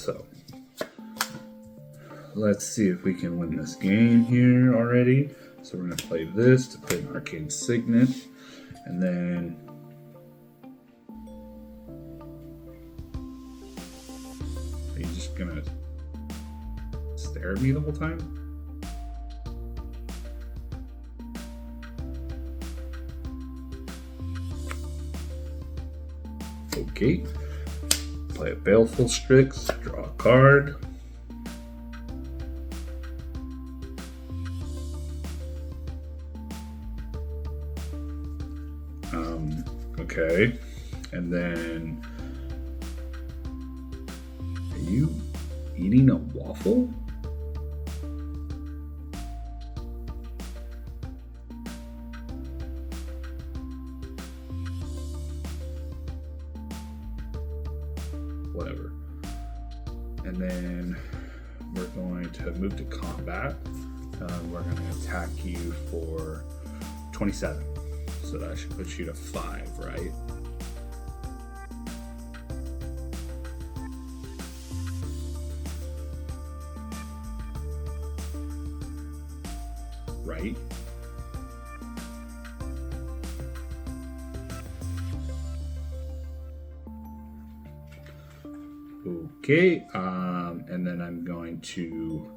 So let's see if we can win this game here already. So we're gonna play this to play an Arcane Signet, and then are you just gonna stare at me the whole time? Okay. Play a Baleful Strix, draw a card. Okay, and then are you eating a waffle? Whatever. And then we're going to move to combat. We're going to attack you for 27. So that should put you to 5, right? Right? Okay, and then I'm going to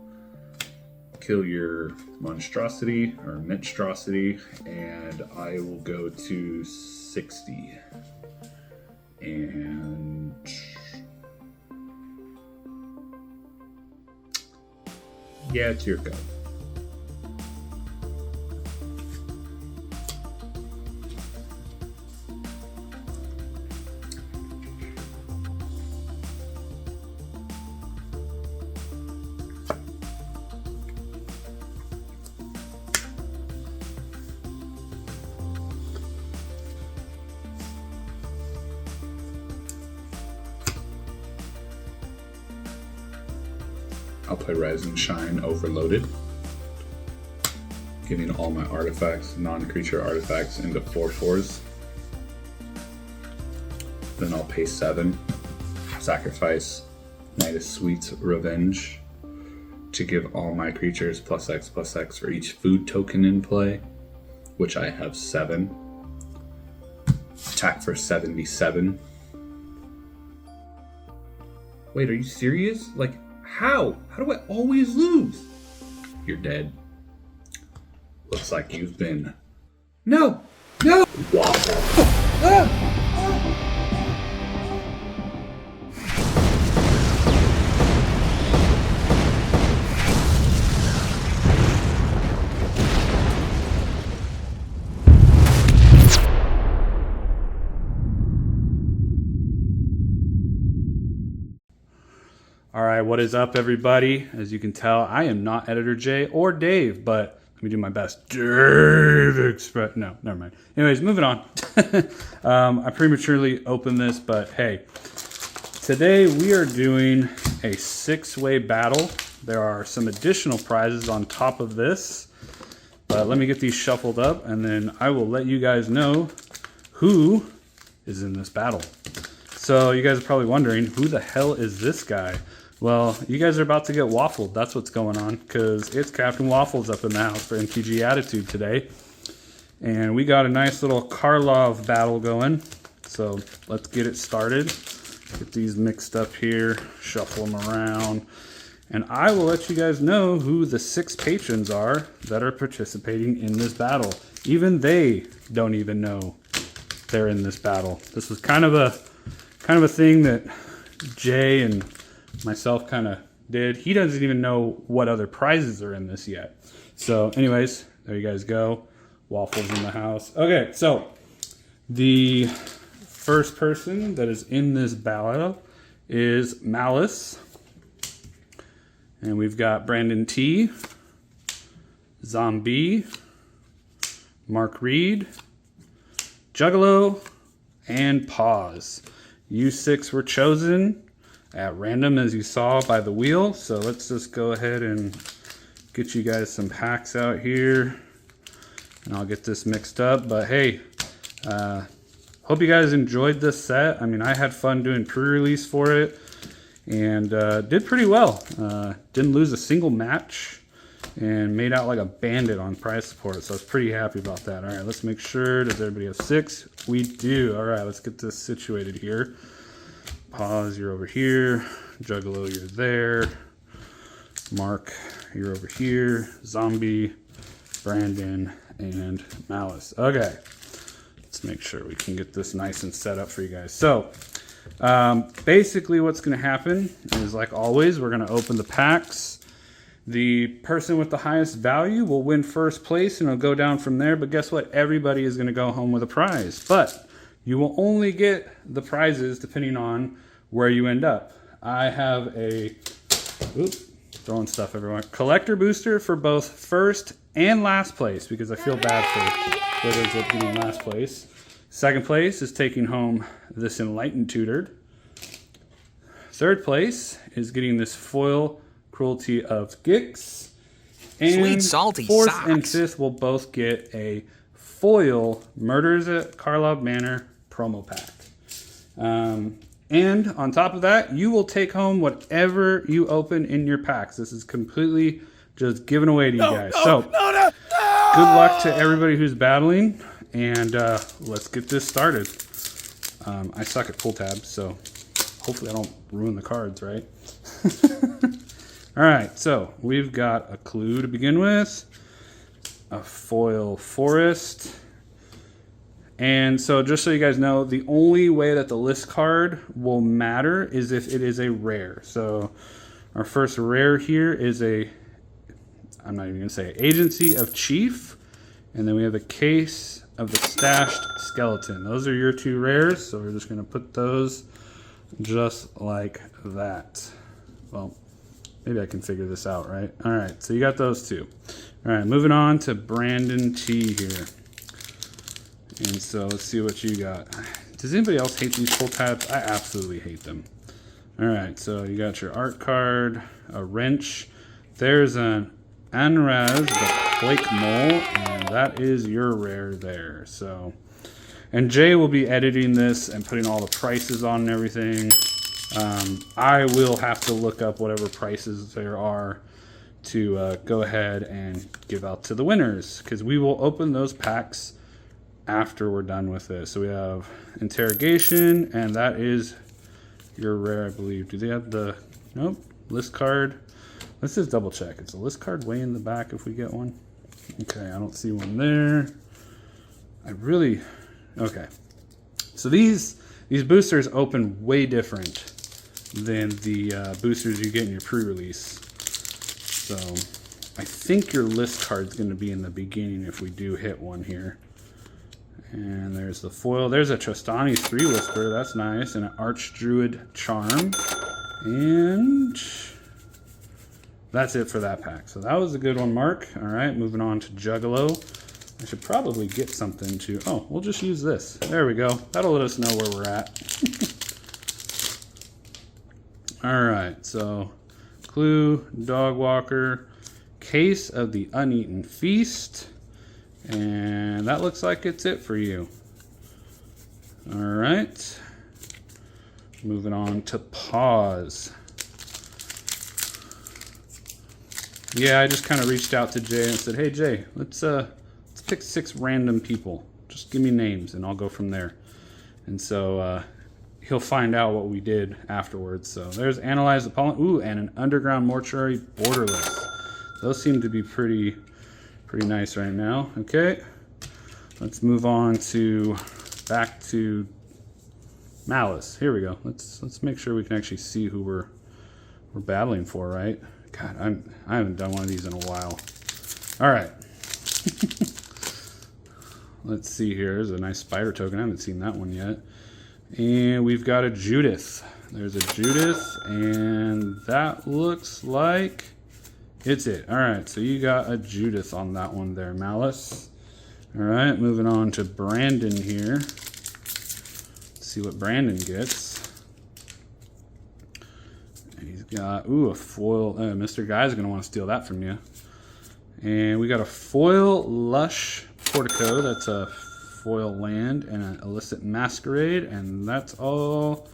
kill your monstrosity or minstrosity, and I will go to 60. And yeah, it's your go. I'll play Rise and Shine Overloaded, getting all my artifacts, non-creature artifacts, into 4/4s. Then I'll pay 7, sacrifice Knight of Sweets Revenge to give all my creatures +X/+X for each food token in play, which I have 7. Attack for 77. Wait, are you serious? Like, how? How do I always lose? You're dead. Looks like you've been... No! No! Waffle. All right, what is up, everybody? As you can tell, I am not Editor J or Dave, but let me do my best. Dave Express. No, never mind. Anyways, moving on. I prematurely opened this, but hey, today we are doing a 6-way battle. There are some additional prizes on top of this, but let me get these shuffled up, and then I will let you guys know who is in this battle. So you guys are probably wondering, who the hell is this guy? Well, you guys are about to get waffled. That's what's going on, because it's Captain Waffles up in the house for MTG Attitude today. And we got a nice little Karlov battle going. So let's get it started. Get these mixed up here, shuffle them around. And I will let you guys know who the 6 patrons are that are participating in this battle. Even they don't even know they're in this battle. This was kind of a thing that Jay and myself kind of did. He doesn't even know what other prizes are in this yet. So anyways, there you guys go. Waffles in the house. Okay, so the first person that is in this battle is Malice. And we've got Brandon T, Zombie, Mark Reed, Juggalo, and Pawz. You 6 were chosen at random, as you saw by the wheel. So let's just go ahead and get you guys some packs out here, and I'll get this mixed up. But hey, hope you guys enjoyed this set. I mean, I had fun doing pre-release for it, and did pretty well. Didn't lose a single match and made out like a bandit on prize support, so I was pretty happy about that. All right, let's make sure. Does everybody have 6? We do. All right, let's get this situated here. Pawz, you're over here. Juggalo, you're there. Mark, you're over here. Zombie, Brandon, and Malice. Okay, let's make sure we can get this nice and set up for you guys. So basically what's going to happen is, like always, we're going to open the packs. The person with the highest value will win first place, and it'll go down from there. But guess what? Everybody is going to go home with a prize. But you will only get the prizes depending on where you end up. I have a, throwing stuff everywhere, collector booster for both first and last place, because I feel bad for whoever ends up getting last place. Second place is taking home this Enlightened Tutored. Third place is getting this foil Cruelty of Gix. And Sweet salty fourth socks. and fifth will both get a foil Murders at Karlov Manor promo pack. And on top of that, you will take home whatever you open in your packs. This is completely just given away to you guys. So good luck to everybody who's battling, and let's get this started. I suck at pull tabs, so hopefully I don't ruin the cards, right? All right, so we've got a clue to begin with, a foil forest, and so just so you guys know, the only way that the list card will matter is if it is a rare. So our first rare here is a, I'm not even gonna say it, Agency of Chief, and then we have a Case of the Stashed Skeleton. Those are your 2 rares, so we're just gonna put those just like that. Well, maybe I can figure this out, right? All right, so you got those 2. All right, moving on to Brandon T here. And so let's see what you got. Does anybody else hate these pull tabs? I absolutely hate them. All right, so you got your art card, a wrench. There's an Anraz, the Flake Mole, and that is your rare there. So, and Jay will be editing this and putting all the prices on and everything. I will have to look up whatever prices there are to go ahead and give out to the winners, because we will open those packs after we're done with this. So we have Interrogation, and that is your rare, I believe. Do they have the, nope, list card? Let's just double check. It's a list card way in the back if we get one. Okay, I don't see one there. Okay. So these boosters open way different than the boosters you get in your pre-release. So I think your list card's going to be in the beginning if we do hit one here. And there's the foil. There's a Trostani's 3 Whisper. That's nice. And an Archdruid Charm. And that's it for that pack. So that was a good one, Mark. All right, moving on to Juggalo. I should probably get something to... Oh, we'll just use this. There we go. That'll let us know where we're at. All right, so Clue, Dog Walker, Case of the Uneaten Feast, and that looks like it's it for you. All right, moving on to Pawz. Yeah, I just kind of reached out to Jay and said, hey Jay, let's pick 6 random people. Just give me names and I'll go from there. And so he'll find out what we did afterwards. So there's Analyze the Pollen. Ooh, and an Underground Mortuary Borderless. Those seem to be pretty nice right now. Okay, let's move on to back to Malice. Here we go. Let's make sure we can actually see who we're battling for, right? God, I haven't done one of these in a while. All right. Let's see here. There's a nice spider token. I haven't seen that one yet. And we've got a Judith. There's a Judith, and that looks like it's it. All right, so you got a Judith on that one there, Malice. All right, moving on to Brandon here. Let's see what Brandon gets. And he's got, ooh, a foil. Mr. Guy's going to want to steal that from you. And we got a foil Lush Portico. That's a foil land and an illicit masquerade, and that's all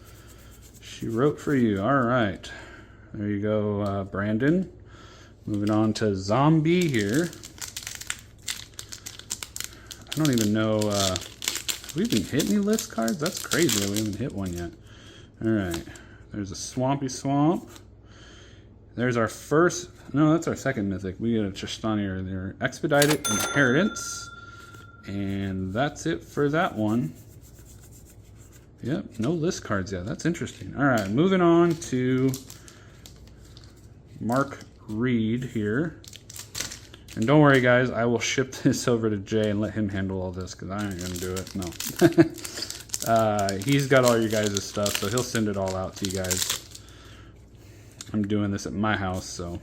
She wrote for you. All right. There you go, Brandon. Moving on to Zombie here. I don't even know, have we even hit any list cards? That's crazy that we haven't hit one yet. All right. There's a Swampy Swamp. There's our first, no, that's our second mythic. We got a Tristani earlier. Expedited Inheritance. And that's it for that one. Yep, no list cards yet. That's interesting. All right, moving on to Mark Reed here. And don't worry, guys. I will ship this over to Jay and let him handle all this because I ain't going to do it. No. He's got all you guys' stuff, so he'll send it all out to you guys. I'm doing this at my house, so.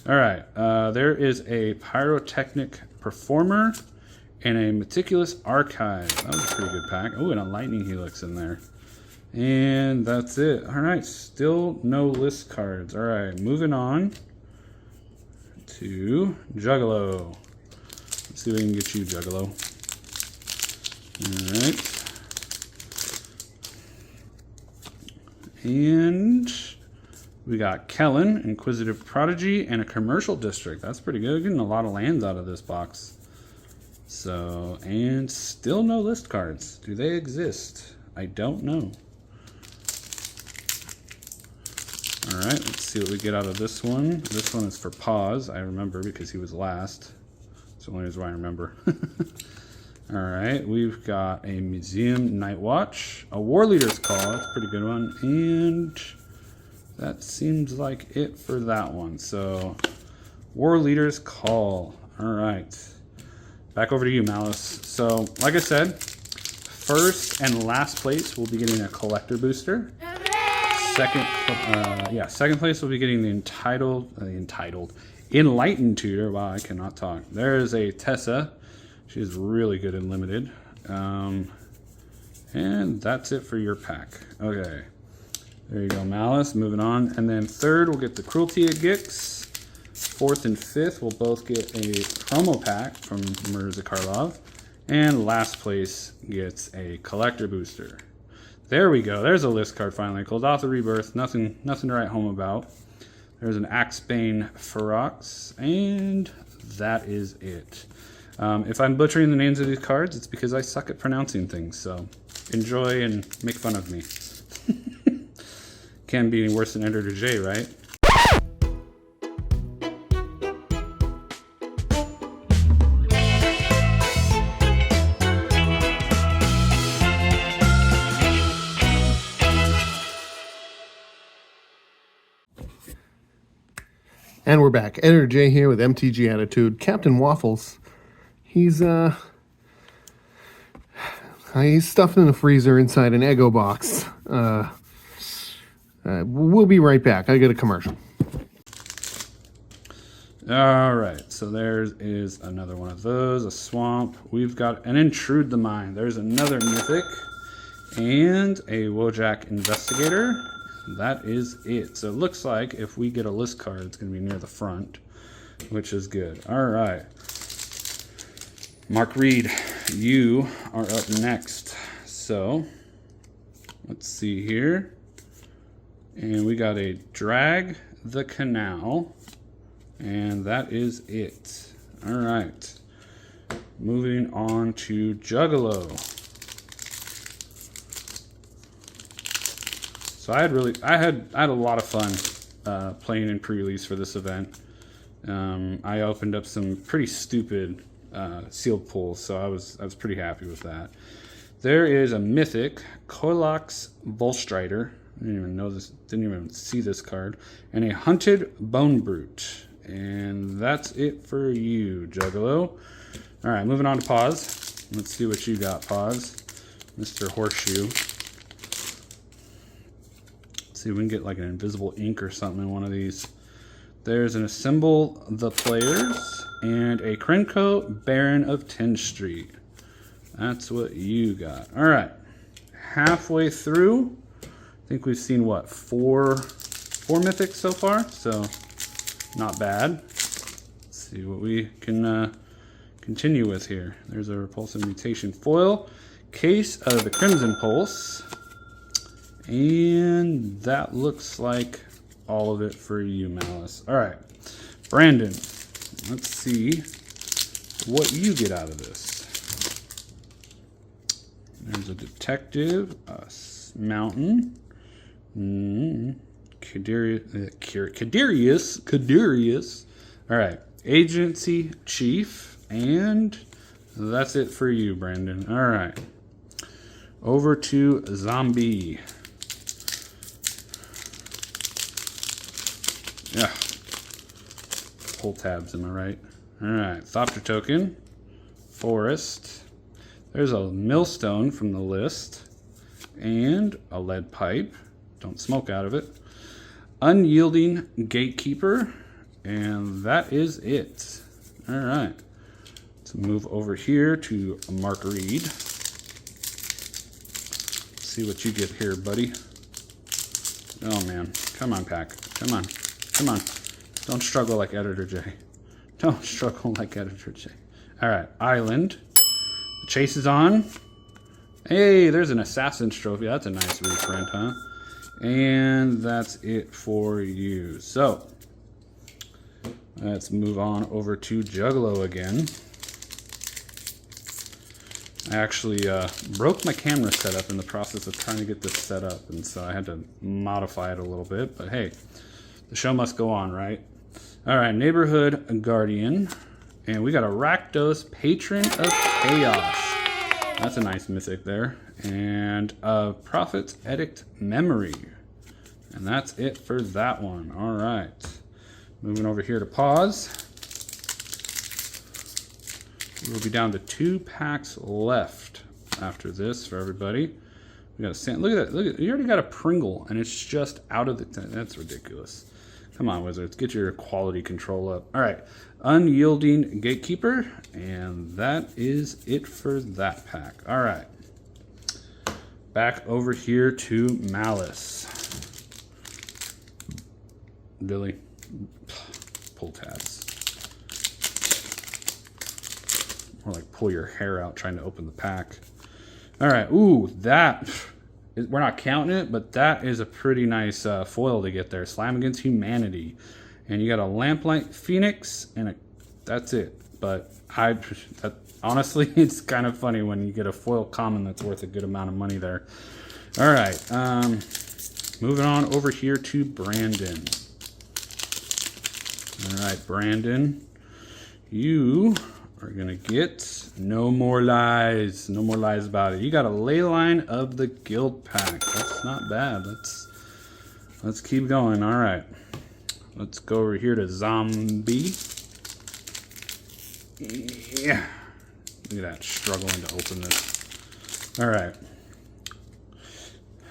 All right. There is a Pyrotechnic Performer and a Meticulous Archive. That was a pretty good pack. Oh, and a Lightning Helix in there. And that's it. All right. Still no list cards. All right. Moving on to Juggalo. Let's see if we can get you, Juggalo. All right. And we got Kellen, Inquisitive Prodigy, and a Commercial District. That's pretty good. Getting a lot of lands out of this box. So, and still no list cards. Do they exist? I don't know. All right, let's see what we get out of this one. This one is for Pawz. I remember because he was last. That's the only reason why I remember. All right, we've got a Museum Night Watch, a War Leader's Call. That's a pretty good one. And that seems like it for that one. So, War Leader's Call. All right. Back over to you, Malice. So, like I said, first and last place will be getting a collector booster. Second place will be getting the Enlightened Tutor. Wow, I cannot talk. There is a Tessa. She is really good in limited. And that's it for your pack. Okay. There you go, Malice. Moving on. And then third, we'll get the Cruelty at Gix. Fourth and fifth will both get a promo pack from Mirza Karlov. And last place gets a collector booster. There we go. There's a list card finally. Golgotha Rebirth. Nothing to write home about. There's an Axebane Ferox. And that is it. If I'm butchering the names of these cards, it's because I suck at pronouncing things. So enjoy and make fun of me. Can't be any worse than Editor J, right? And we're back. Editor J here with MTG Attitude. Captain Waffles, he's stuffed in the freezer inside an Eggo box. We'll be right back. I got a commercial. All right, so there is another one of those, a Swamp. We've got an Intrude the Mind. There's another Mythic and a Wojak Investigator. That is it. So it looks like if we get a list card, it's going to be near the front, which is good. All right. Mark Reed, you are up next. So let's see here. And we got a Drag the Canal. And that is it. All right. Moving on to Juggalo. So I had a lot of fun playing in pre-release for this event. I opened up some pretty stupid sealed pulls, so I was pretty happy with that. There is a Mythic Koilax Volstrider. I didn't even know this. Didn't even see this card. And a Hunted Bone Brute. And that's it for you, Juggalo. All right, moving on to Pawz. Let's see what you got, Pawz. Mr. Horseshoe. See if we can get like an invisible ink or something in one of these. There's an Assemble the Players and a Krenko Baron of 10th Street. That's what you got. All right, halfway through. I think we've seen what, four mythics so far, so not bad. Let's see what we can continue with here. There's a Repulsive Mutation foil, Case of the Crimson Pulse, And that looks like all of it for you, Malice. All right, Brandon, let's see what you get out of this. There's a detective, a mountain, Cadarius. All right, agency chief, and that's it for you, Brandon. All right, over to zombie. Yeah, pull tabs, am I right? All right, Thopter token, forest. There's a millstone from the list, and a lead pipe. Don't smoke out of it. Unyielding gatekeeper, and that is it. All right, let's move over here to Mark Reed. See what you get here, buddy. Oh man, come on, pack, come on. Come on, don't struggle like Editor J. Don't struggle like Editor J. All right, Island. The chase is on. Hey, there's an Assassin's Trophy. That's a nice reprint, huh? And that's it for you. So, let's move on over to Juggalo again. I actually broke my camera setup in the process of trying to get this set up, and so I had to modify it a little bit, but hey, the show must go on, right? All right, Neighborhood Guardian. And we got a Rakdos, Patron of Chaos. That's a nice mythic there. And a Prophet's Addict Memory. And that's it for that one. All right. Moving over here to Pawz. We'll be down to 2 packs left after this for everybody. We got a sand. Look at that. Look at, you already got a Pringle, and it's just out of the. That's ridiculous. Come on, Wizards, get your quality control up. All right, Unyielding Gatekeeper, and that is it for that pack. All right, back over here to Malice. Billy, pull tabs. Or like pull your hair out trying to open the pack. All right, ooh, that. We're not counting it, but that is a pretty nice foil to get there. Slam Against Humanity. And you got a Lamplight Phoenix, and that's it. But honestly, it's kind of funny when you get a foil common that's worth a good amount of money there. All right, moving on over here to Brandon. All right, Brandon, you are gonna get no more lies. No more lies about it. You got a Leyline of the Guild pack. That's not bad. Let's keep going. All right. Let's go over here to Zombie. Yeah. Look at that, struggling to open this. All right.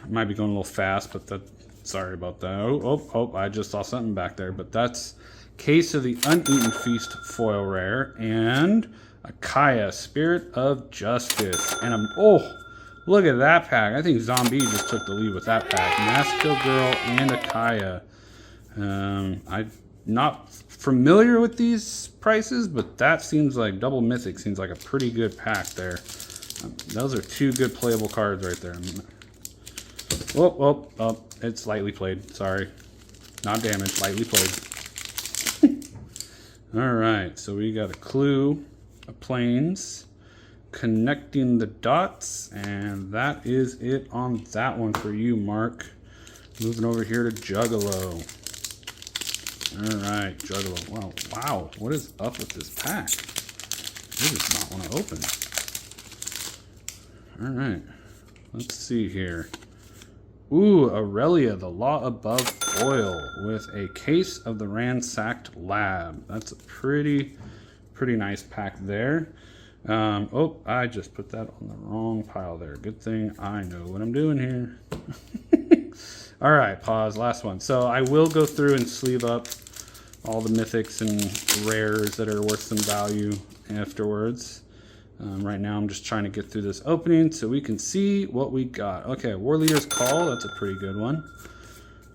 I might be going a little fast, but sorry about that. Oh, I just saw something back there, but that's Case of the Uneaten Feast foil rare, and a Kaya, Spirit of Justice, and look at that pack. I think Zombie just took the lead with that pack. Maskill Girl and a Kaya. I'm not familiar with these prices, but that seems like double mythic seems like a pretty good pack there. Those are 2 good playable cards right there. Oh, it's lightly played. Sorry, not damaged. Lightly played. All right, so we got a Clue, a Plains, Connecting the Dots, and that is it on that one for you, Mark. Moving over here to Juggalo. All right, Juggalo. Wow, what is up with this pack? I just not want to open. All right, let's see here. Ooh, Aurelia, the Law Above foil with a Case of the Ransacked Lab. That's a pretty nice pack there. I just put that on the wrong pile there. Good thing I know what I'm doing here. All right, Pawz, last one. So I will go through and sleeve up all the mythics and rares that are worth some value afterwards. Right now I'm just trying to get through this opening so we can see what we got. Okay, War Leader's Call, that's a pretty good one.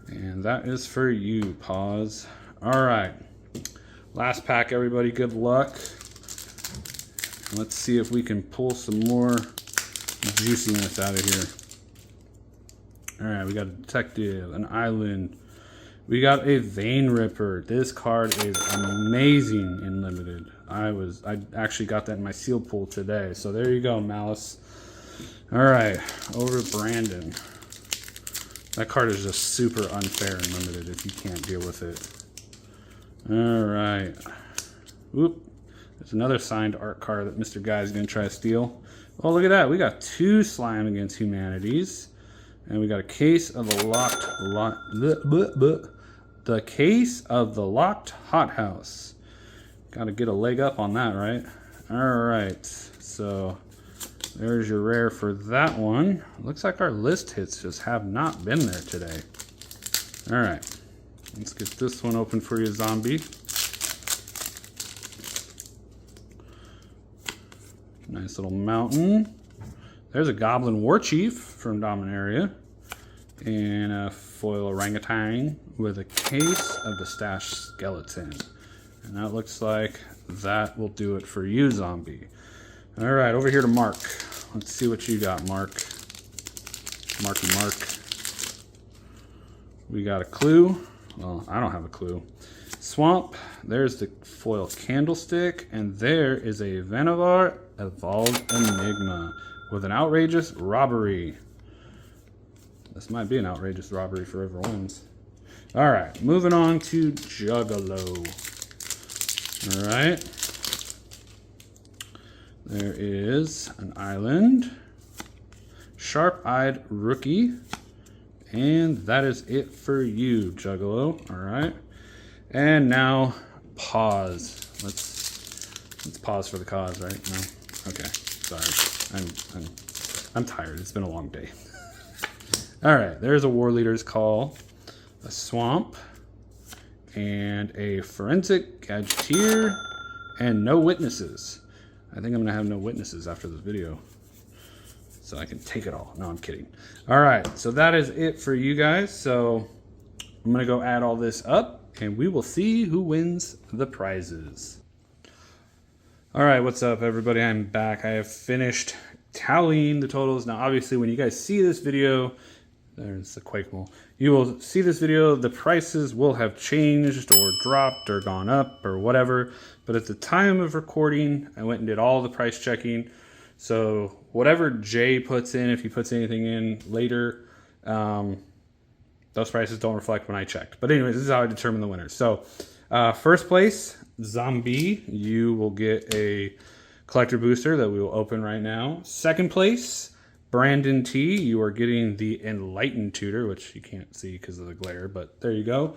And that is for you, Pawz. All right, last pack, everybody, good luck. Let's see if we can pull some more juiciness out of here. All right, we got a detective, an island. We got a vein ripper. This card is amazing in limited. I actually got that in my seal pool today. So there you go, Malice. All right, over to Brandon. That card is just super unfair in limited if you can't deal with it. All right. Whoop. There's another signed art card that Mr. Guy's gonna try to steal. Oh, look at that. We got 2 Slime Against Humanities. And we got a case of the the case of the locked hothouse. Gotta get a leg up on that, right? All right, so there's your rare for that one. Looks like our list hits just have not been there today. All right, let's get this one open for you, Zombie. Nice little mountain. There's a Goblin War Chief from Dominaria. And a foil orangutan with a case of the Stash Skeleton. And that looks like that will do it for you, Zombie. All right, over here to Mark. Let's see what you got, Mark. Marky Mark. We got a clue. Well, I don't have a clue. Swamp. There's the foil candlestick. And there is a Venovar Evolved Enigma with an outrageous robbery. This might be an outrageous robbery for whoever wins. All right, moving on to Juggalo. All right. There is an island, Sharp-Eyed Rookie, and that is it for you, Juggalo. All right. And now pause. Let's pause for the cause, right? No. Okay. Sorry. I'm tired. It's been a long day. All right, there's a War Leader's Call, a Swamp, and a Forensic Gadgeteer, and no witnesses. I think I'm gonna have no witnesses after this video, so I can take it all. No, I'm kidding. All right, so that is it for you guys. So I'm gonna go add all this up, and we will see who wins the prizes. All right, what's up, everybody? I'm back. I have finished tallying the totals. Now, obviously, when you guys see this video, there's the Quake Mole. You will see this video, the prices will have changed or dropped or gone up or whatever. But at the time of recording, I went and did all the price checking. So whatever Jay puts in, if he puts anything in later, those prices don't reflect when I checked. But anyways, this is how I determine the winners. So first place, Zombie, you will get a collector booster that we will open right now. Second place, Brandon T, you are getting the Enlightened Tutor, which you can't see because of the glare, but there you go.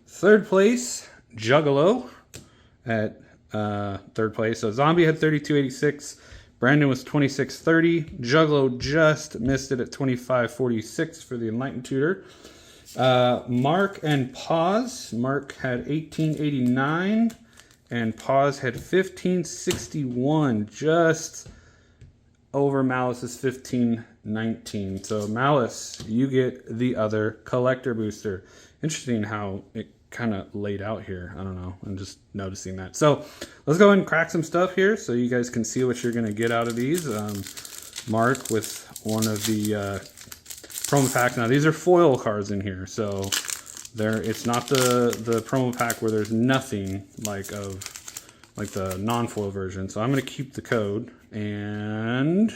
Third place, Juggalo at third place. So Zombie had 32.86, Brandon was 26.30, Juggalo just missed it at 25.46 for the Enlightened Tutor. Mark and Pawz, Mark had 18.89 and Pawz had 15.61, just over Malice's 15.19. So Malice, you get the other collector booster. Interesting how it kind of laid out here. I don't know. I'm just noticing that. So let's go ahead and crack some stuff here so you guys can see what you're going to get out of these. Mark with one of the promo pack. Now these are foil cards in here, so it's not the promo pack where there's nothing like the non-foil version. So I'm going to keep the code. And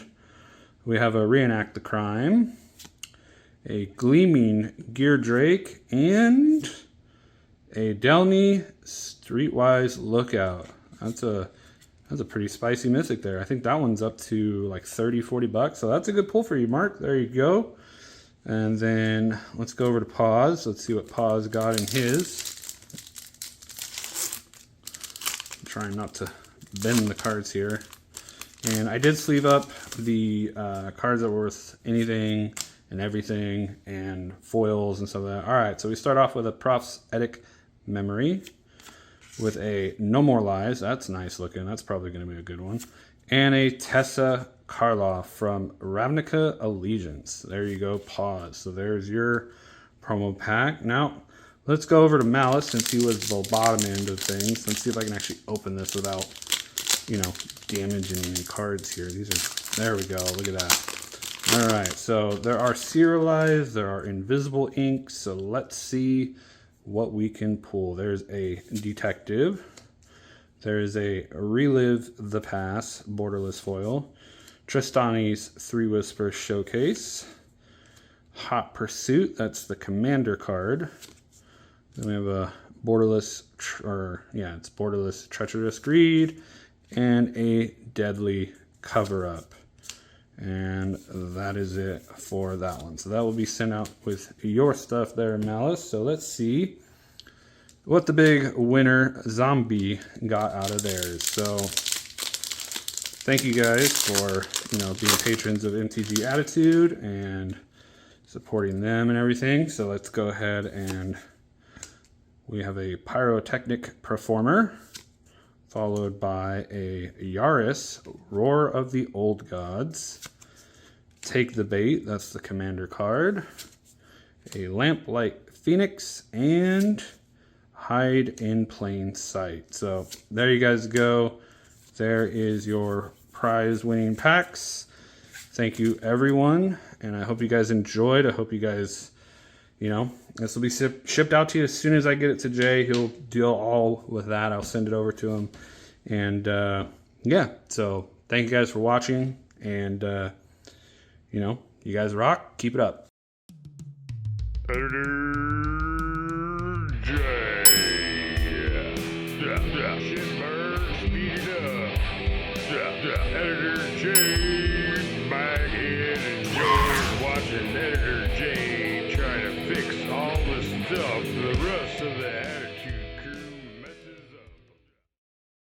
we have a Reenact the Crime, a Gleaming Gear Drake, and a Delny Streetwise Lookout. That's a pretty spicy mythic there. I think that one's up to like 30-40 bucks. So that's a good pull for you, Mark. There you go. And then let's go over to Pawz. Let's see what Pawz got in his. I'm trying not to bend the cards here. And I did sleeve up the cards that were worth anything and everything and foils and stuff like that. All right, so we start off with a Prophetic Memory with a No More Lies. That's nice looking. That's probably going to be a good one. And a Tessa Karloff from Ravnica Allegiance. There you go, Pawz. So there's your promo pack. Now, let's go over to Malice since he was the bottom end of things. Let's see if I can actually open this without, you know, damaging any cards here. These are, there we go, look at that. All right, so there are serialized, there are invisible inks, so let's see what we can pull. There's a detective, there's a relive the past borderless foil, Tristani's Three Whispers showcase, hot pursuit, that's the commander card. Then we have a borderless, it's borderless treacherous greed, and a deadly cover up. And that is it for that one. So that will be sent out with your stuff there, Malice. So let's see what the big winner zombie got out of theirs. So thank you guys for, being patrons of MTG Attitude and supporting them and everything. So let's go ahead and we have a Pyrotechnic Performer, followed by a Yaris, Roar of the Old Gods, Take the Bait, that's the commander card, a Lamplight Phoenix, and Hide in Plain Sight. So there you guys go. There is your prize winning packs. Thank you everyone, and I hope you guys enjoyed. I hope you guys, this will be shipped out to you as soon as I get it to Jay. He'll deal all with that. I'll send it over to him. And yeah, so thank you guys for watching. And, you guys rock. Keep it up. Editor J. Shitbird, speed it up. Editor J. Baghead.